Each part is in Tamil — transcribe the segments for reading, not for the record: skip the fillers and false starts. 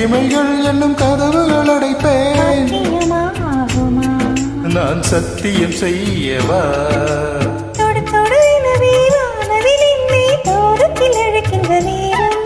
இமைகள் என்னும் கதவுகள் அடைப்பேன். நான் சத்தியம் செய்யவா? தொடு தொடு எனவே வானவில் என்னை தூரத்தில் அழைக்கின்ற நேரம்.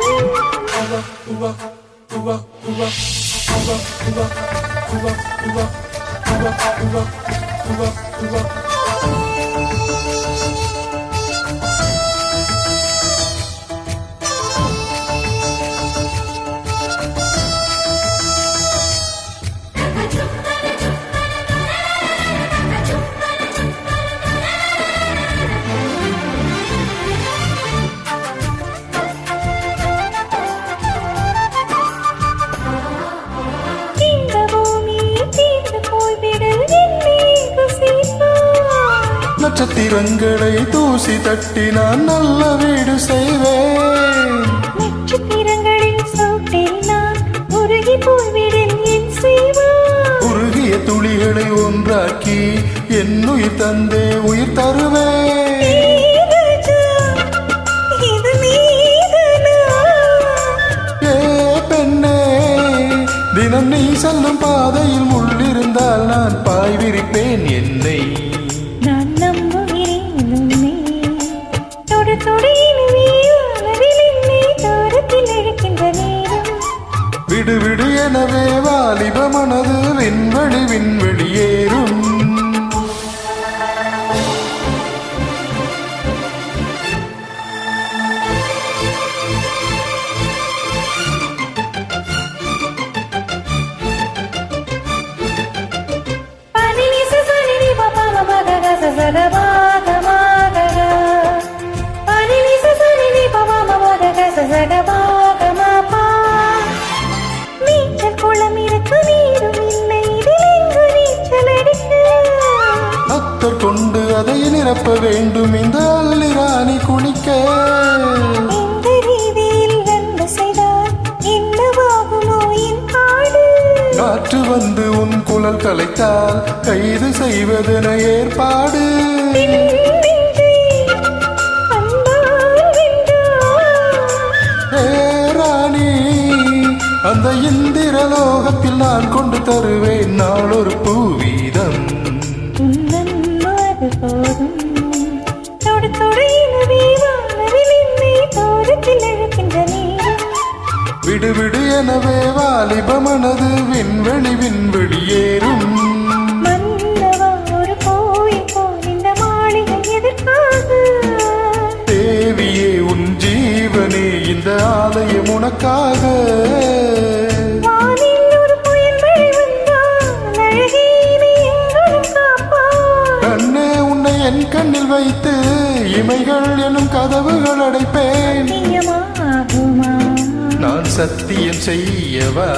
நட்சத்திரங்களை தூசி தட்டி நான் நல்ல வீடு செய்வேன். நட்சத்திரங்களின் சூட்டில் நான் உருகி போய்விடேன் என் செய்வான். உருகிய துளிகளை ஒன்றாக்கி என் உயிர் தந்தே உயிர் தருவேன். ஏ பெண்ணே, தினம் நீ செல்லும் பாதையில் முள்ளிருந்தால் நான் பாய் விரிப்பேன் என்னை. விடு விடு எனவே வாலிப மனது விண்வெளி விண்வெளியேறும். அத்தர் கொண்டு அதை நிரப்ப வேண்டும் இந்த அல்லிராணி குளிக்க. இந்த ரீதியில் நன்மை செய்தால் என்னவாகுமோ என் பாடு? காற்று வந்து உன் குழல் கலைத்தால் கைது செய்வதென ஏற்பாடு. அந்த இந்திரலோகத்தில் நான் கொண்டு தருவேன் நாளொரு பூவீதம். விடு விடு எனவே வாலிப மனது விண்வெளி விண்வெளியேறும். தேவியே உன் ஜீவனே இந்த ஆலயம் உனக்காக. கண்ணே உன்னை என் கண்ணில் வைத்து இமைகள் எனும் கதவுகள் அடைப்பேன். நான் சத்தியம் செய்யவா?